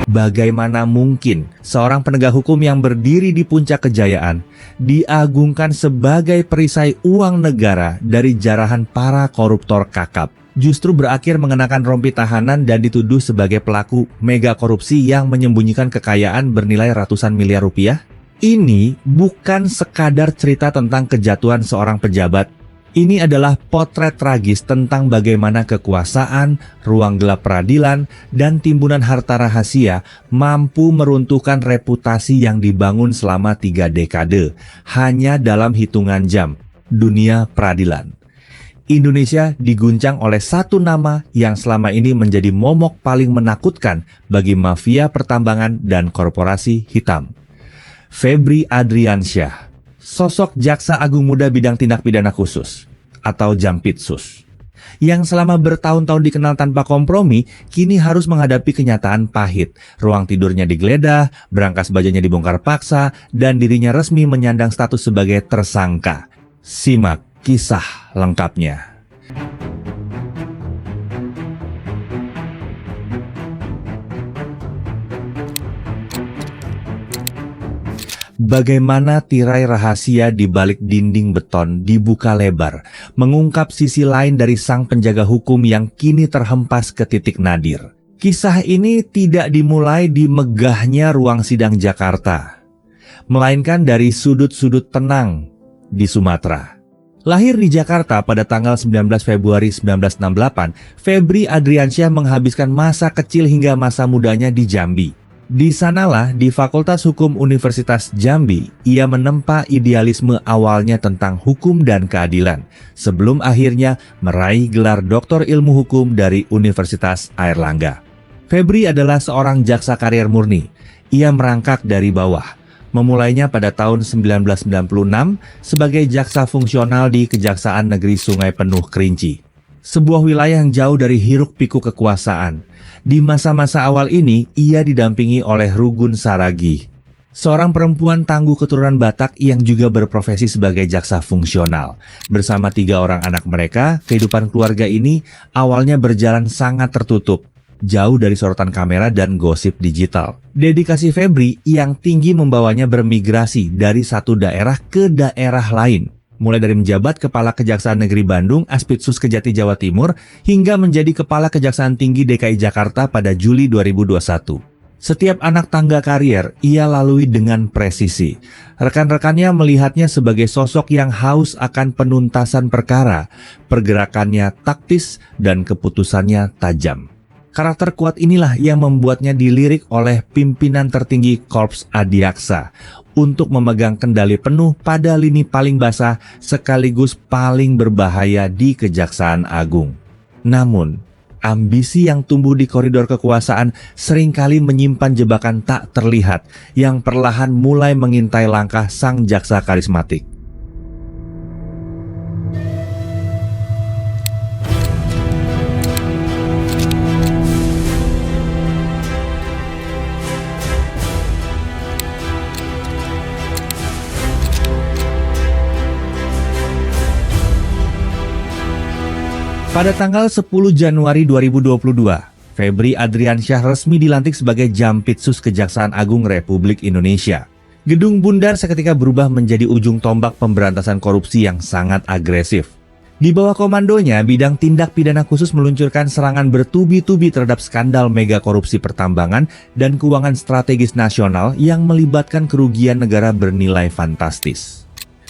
Bagaimana mungkin seorang penegak hukum yang berdiri di puncak kejayaan diagungkan sebagai perisai uang negara dari jarahan para koruptor kakap, justru berakhir mengenakan rompi tahanan dan dituduh sebagai pelaku mega korupsi yang menyembunyikan kekayaan bernilai ratusan miliar rupiah? Ini bukan sekadar cerita tentang kejatuhan seorang pejabat. Ini adalah potret tragis tentang bagaimana kekuasaan, ruang gelap peradilan, dan timbunan harta rahasia mampu meruntuhkan reputasi yang dibangun selama 3 dekade hanya dalam hitungan jam. Dunia peradilan. Indonesia diguncang oleh satu nama yang selama ini menjadi momok paling menakutkan bagi mafia pertambangan dan korporasi hitam. Febri Adriansyah, sosok Jaksa Agung Muda Bidang Tindak Pidana Khusus atau Jampitsus, yang selama bertahun-tahun dikenal tanpa kompromi, kini harus menghadapi kenyataan pahit. Ruang tidurnya digeledah, berangkas bajanya dibongkar paksa, dan dirinya resmi menyandang status sebagai tersangka. Simak kisah lengkapnya. Bagaimana tirai rahasia di balik dinding beton dibuka lebar, mengungkap sisi lain dari sang penjaga hukum yang kini terhempas ke titik nadir. Kisah ini tidak dimulai di megahnya ruang sidang Jakarta, melainkan dari sudut-sudut tenang di Sumatera. Lahir di Jakarta pada tanggal 19 Februari 1968, Febri Adriansyah menghabiskan masa kecil hingga masa mudanya di Jambi. Di sanalah, di Fakultas Hukum Universitas Jambi, ia menempa idealisme awalnya tentang hukum dan keadilan, sebelum akhirnya meraih gelar Doktor Ilmu Hukum dari Universitas Airlangga. Febri adalah seorang jaksa karier murni. Ia merangkak dari bawah, memulainya pada tahun 1996 sebagai jaksa fungsional di Kejaksaan Negeri Sungai Penuh Kerinci, sebuah wilayah yang jauh dari hiruk-pikuk kekuasaan. Di masa-masa awal ini, ia didampingi oleh Rugun Saragih, seorang perempuan tangguh keturunan Batak yang juga berprofesi sebagai jaksa fungsional. Bersama 3 orang anak mereka, kehidupan keluarga ini awalnya berjalan sangat tertutup, jauh dari sorotan kamera dan gosip digital. Dedikasi Febri yang tinggi membawanya bermigrasi dari satu daerah ke daerah lain, mulai dari menjabat Kepala Kejaksaan Negeri Bandung, Aspitsus Kejati Jawa Timur, hingga menjadi Kepala Kejaksaan Tinggi DKI Jakarta pada Juli 2021. Setiap anak tangga karier ia lalui dengan presisi. Rekan-rekannya melihatnya sebagai sosok yang haus akan penuntasan perkara, pergerakannya taktis dan keputusannya tajam. Karakter kuat inilah yang membuatnya dilirik oleh pimpinan tertinggi Korps Adiaksa untuk memegang kendali penuh pada lini paling basah sekaligus paling berbahaya di Kejaksaan Agung. Namun, ambisi yang tumbuh di koridor kekuasaan seringkali menyimpan jebakan tak terlihat yang perlahan mulai mengintai langkah sang jaksa karismatik. Pada tanggal 10 Januari 2022, Febri Adriansyah resmi dilantik sebagai Jampitsus Kejaksaan Agung Republik Indonesia. Gedung bundar seketika berubah menjadi ujung tombak pemberantasan korupsi yang sangat agresif. Di bawah komandonya, bidang tindak pidana khusus meluncurkan serangan bertubi-tubi terhadap skandal mega korupsi pertambangan dan keuangan strategis nasional yang melibatkan kerugian negara bernilai fantastis.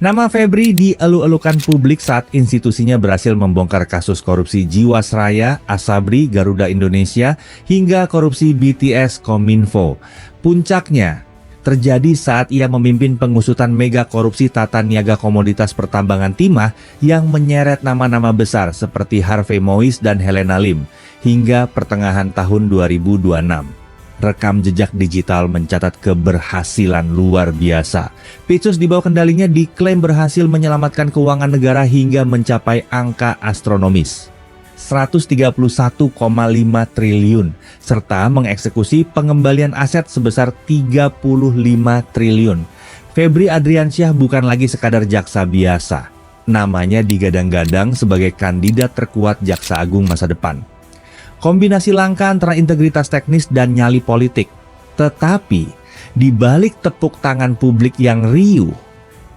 Nama Febri dielu-elukan publik saat institusinya berhasil membongkar kasus korupsi Jiwasraya, Asabri, Garuda Indonesia, hingga korupsi BTS Kominfo. Puncaknya terjadi saat ia memimpin pengusutan mega korupsi tata niaga komoditas pertambangan timah yang menyeret nama-nama besar seperti Harvey Mois dan Helena Lim hingga pertengahan tahun 2026. Rekam jejak digital mencatat keberhasilan luar biasa. Pitsus di bawah kendalinya diklaim berhasil menyelamatkan keuangan negara hingga mencapai angka astronomis 131,5 triliun serta mengeksekusi pengembalian aset sebesar 35 triliun. Febri Adriansyah bukan lagi sekadar jaksa biasa. Namanya digadang-gadang sebagai kandidat terkuat Jaksa Agung masa depan. Kombinasi langka antara integritas teknis dan nyali politik Tetapi, di balik tepuk tangan publik yang riuh,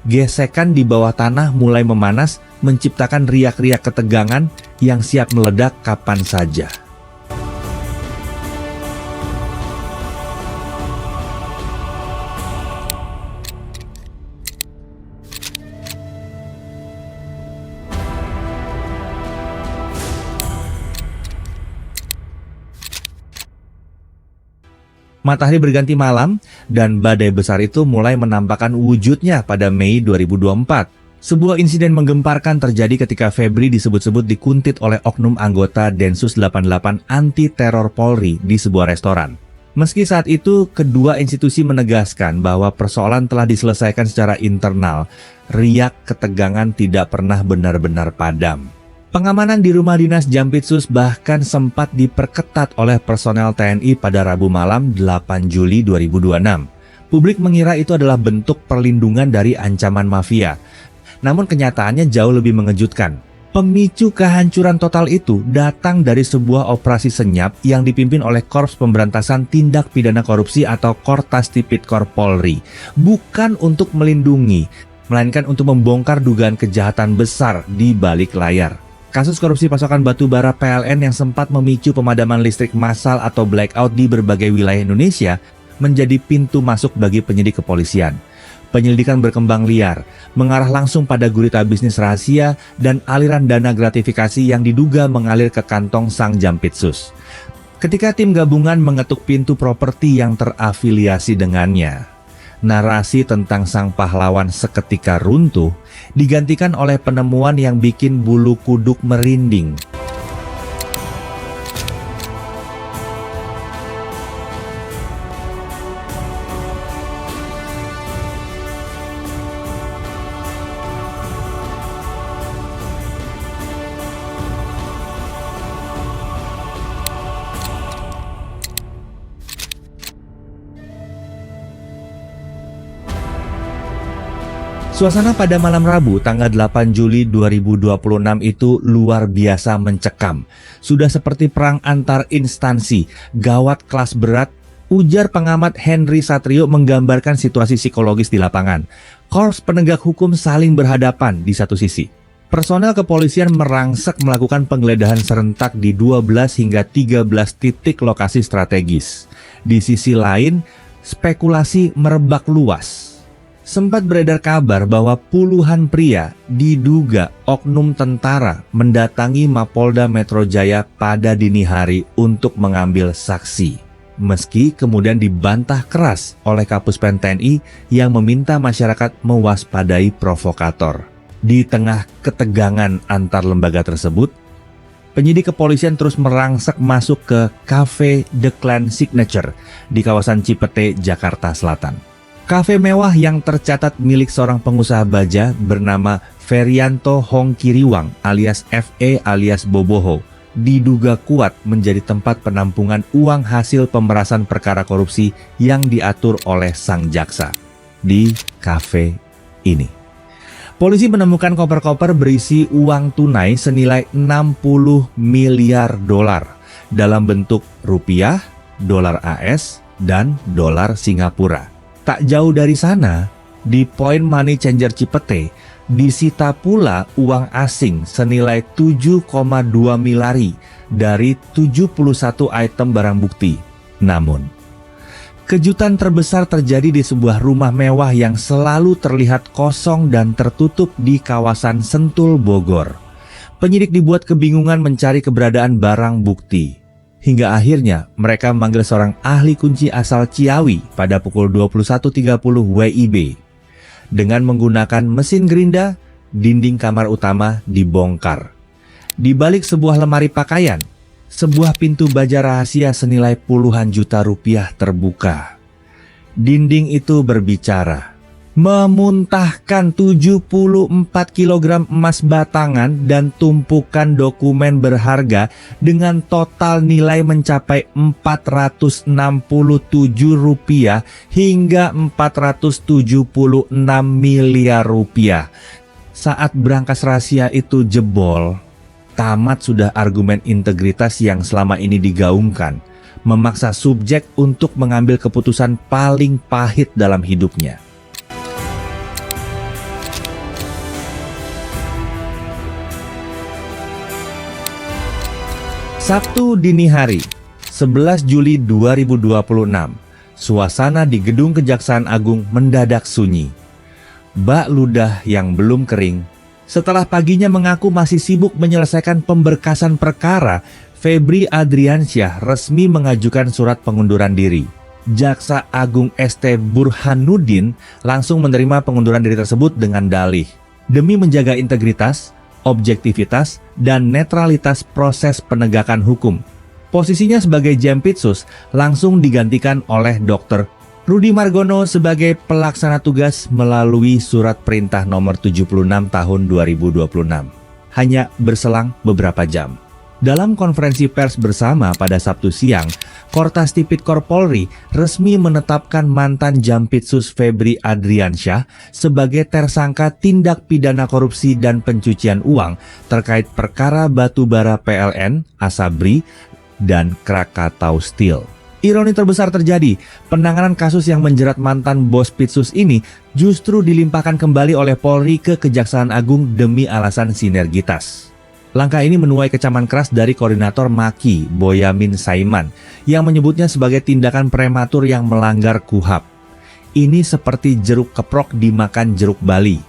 gesekan di bawah tanah mulai memanas, menciptakan riak-riak ketegangan yang siap meledak kapan saja. Matahari berganti malam, dan badai besar itu mulai menampakkan wujudnya pada Mei 2024. Sebuah insiden menggemparkan terjadi ketika Febri disebut-sebut dikuntit oleh oknum anggota Densus 88 anti-teror Polri di sebuah restoran. Meski saat itu kedua institusi menegaskan bahwa persoalan telah diselesaikan secara internal, riak ketegangan tidak pernah benar-benar padam. Pengamanan di rumah dinas Jampitsus bahkan sempat diperketat oleh personel TNI pada Rabu malam 8 Juli 2026. Publik mengira itu adalah bentuk perlindungan dari ancaman mafia. Namun kenyataannya jauh lebih mengejutkan. Pemicu kehancuran total itu datang dari sebuah operasi senyap yang dipimpin oleh Korps Pemberantasan Tindak Pidana Korupsi atau Kortas Tipikor Polri. Bukan untuk melindungi, melainkan untuk membongkar dugaan kejahatan besar di balik layar. Kasus korupsi pasokan batu bara PLN yang sempat memicu pemadaman listrik massal atau blackout di berbagai wilayah Indonesia menjadi pintu masuk bagi penyidik kepolisian. Penyelidikan berkembang liar, mengarah langsung pada gurita bisnis rahasia dan aliran dana gratifikasi yang diduga mengalir ke kantong sang Jampitsus. Ketika tim gabungan mengetuk pintu properti yang terafiliasi dengannya, narasi tentang sang pahlawan seketika runtuh, digantikan oleh penemuan yang bikin bulu kuduk merinding. Suasana pada malam Rabu tanggal 8 Juli 2026 itu luar biasa mencekam. Sudah seperti perang antar instansi, gawat kelas berat, ujar pengamat Henry Satrio menggambarkan situasi psikologis di lapangan. Korps penegak hukum saling berhadapan di satu sisi. Personel kepolisian merangsek melakukan penggeledahan serentak di 12 hingga 13 titik lokasi strategis. Di sisi lain, spekulasi merebak luas. Sempat beredar kabar bahwa puluhan pria diduga oknum tentara mendatangi Mapolda Metro Jaya pada dini hari untuk mengambil saksi. Meski kemudian dibantah keras oleh Kapuspen TNI yang meminta masyarakat mewaspadai provokator. Di tengah ketegangan antar lembaga tersebut, penyidik kepolisian terus merangsek masuk ke Cafe The Clan Signature di kawasan Cipete, Jakarta Selatan. Kafe mewah yang tercatat milik seorang pengusaha baja bernama Ferianto Hongkiriwang alias FE alias Boboho diduga kuat menjadi tempat penampungan uang hasil pemerasan perkara korupsi yang diatur oleh sang jaksa. Di kafe ini, polisi menemukan koper-koper berisi uang tunai senilai 60 miliar dolar dalam bentuk rupiah, dolar AS, dan dolar Singapura. Tak jauh dari sana, di Point Money Changer Cipete, disita pula uang asing senilai 7,2 milari dari 71 item barang bukti. Namun, kejutan terbesar terjadi di sebuah rumah mewah yang selalu terlihat kosong dan tertutup di kawasan Sentul, Bogor. Penyidik dibuat kebingungan mencari keberadaan barang bukti. Hingga akhirnya mereka memanggil seorang ahli kunci asal Ciawi pada pukul 21.30 WIB. Dengan menggunakan mesin gerinda, dinding kamar utama dibongkar. Di balik sebuah lemari pakaian, sebuah pintu baja rahasia senilai puluhan juta rupiah terbuka. Dinding itu berbicara, memuntahkan 74 kg emas batangan dan tumpukan dokumen berharga dengan total nilai mencapai 467 rupiah hingga 476 miliar rupiah. Saat berangkas rahasia itu jebol, tamat sudah argumen integritas yang selama ini digaungkan. memaksa subjek untuk mengambil keputusan paling pahit dalam hidupnya. Sabtu dini hari, 11 Juli 2026, suasana di gedung Kejaksaan Agung mendadak sunyi. Bak ludah yang belum kering. Setelah paginya mengaku masih sibuk menyelesaikan pemberkasan perkara, Febri Adriansyah resmi mengajukan surat pengunduran diri. Jaksa Agung ST Burhanuddin langsung menerima pengunduran diri tersebut dengan dalih, demi menjaga integritas, objektivitas, dan netralitas proses penegakan hukum. Posisinya sebagai Jampitsus langsung digantikan oleh Dr. Rudi Margono sebagai pelaksana tugas melalui Surat Perintah Nomor 76 Tahun 2026. Hanya berselang beberapa jam. Dalam konferensi pers bersama pada Sabtu siang, Kortas Tipikor Polri resmi menetapkan mantan Jampitsus Febri Adriansyah sebagai tersangka tindak pidana korupsi dan pencucian uang terkait perkara batubara PLN, Asabri, dan Krakatau Steel. Ironi terbesar terjadi, penanganan kasus yang menjerat mantan bos Pitsus ini justru dilimpahkan kembali oleh Polri ke Kejaksaan Agung demi alasan sinergitas. Langkah ini menuai kecaman keras dari Koordinator Maki, Boyamin Saiman, yang menyebutnya sebagai tindakan prematur yang melanggar KUHAP. Ini seperti jeruk keprok dimakan jeruk Bali.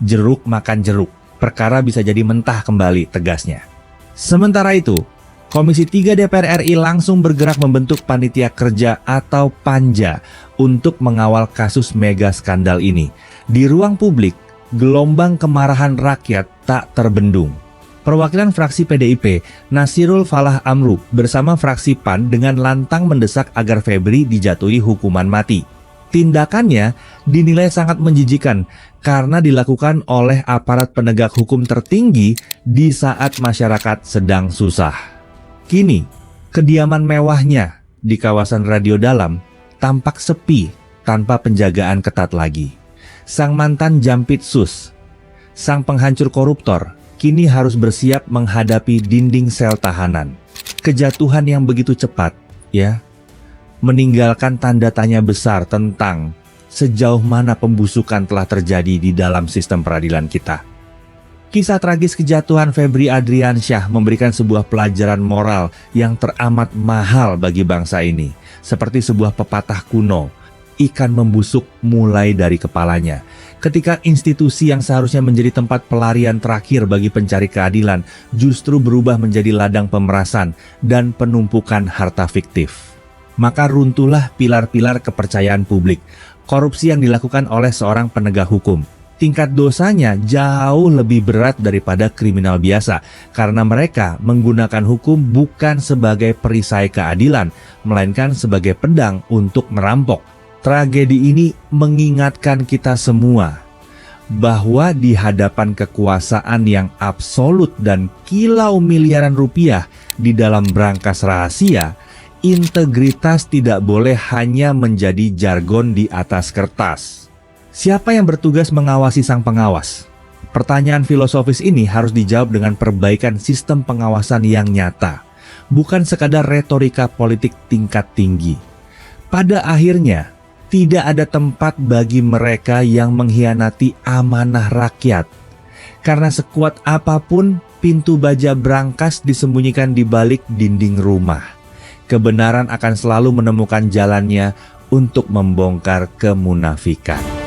Jeruk makan jeruk, perkara bisa jadi mentah kembali, tegasnya. Sementara itu, Komisi 3 DPR RI langsung bergerak membentuk Panitia Kerja atau Panja untuk mengawal kasus mega skandal ini. Di ruang publik, gelombang kemarahan rakyat tak terbendung. Perwakilan fraksi PDIP, Nasirul Falah Amru, bersama fraksi PAN dengan lantang mendesak agar Febri dijatuhi hukuman mati. Tindakannya dinilai sangat menjijikan karena dilakukan oleh aparat penegak hukum tertinggi di saat masyarakat sedang susah. Kini, kediaman mewahnya di kawasan Radio Dalam tampak sepi tanpa penjagaan ketat lagi. Sang mantan Jampitsus, sang penghancur koruptor, kini harus bersiap menghadapi dinding sel tahanan. Kejatuhan yang begitu cepat, ya, meninggalkan tanda tanya besar tentang sejauh mana pembusukan telah terjadi di dalam sistem peradilan kita. Kisah tragis kejatuhan Febri Adriansyah memberikan sebuah pelajaran moral yang teramat mahal bagi bangsa ini. Seperti sebuah pepatah kuno, ikan membusuk mulai dari kepalanya. Ketika institusi yang seharusnya menjadi tempat pelarian terakhir bagi pencari keadilan justru berubah menjadi ladang pemerasan dan penumpukan harta fiktif, maka runtuhlah pilar-pilar kepercayaan publik. Korupsi yang dilakukan oleh seorang penegak hukum, tingkat dosanya jauh lebih berat daripada kriminal biasa karena mereka menggunakan hukum bukan sebagai perisai keadilan, melainkan sebagai pedang untuk merampok. Tragedi ini mengingatkan kita semua bahwa di hadapan kekuasaan yang absolut dan kilau miliaran rupiah di dalam brankas rahasia, integritas tidak boleh hanya menjadi jargon di atas kertas. Siapa yang bertugas mengawasi sang pengawas? Pertanyaan filosofis ini harus dijawab dengan perbaikan sistem pengawasan yang nyata, bukan sekadar retorika politik tingkat tinggi. Pada akhirnya, tidak ada tempat bagi mereka yang mengkhianati amanah rakyat. Karena sekuat apapun, pintu baja brankas disembunyikan di balik dinding rumah. Kebenaran akan selalu menemukan jalannya untuk membongkar kemunafikan.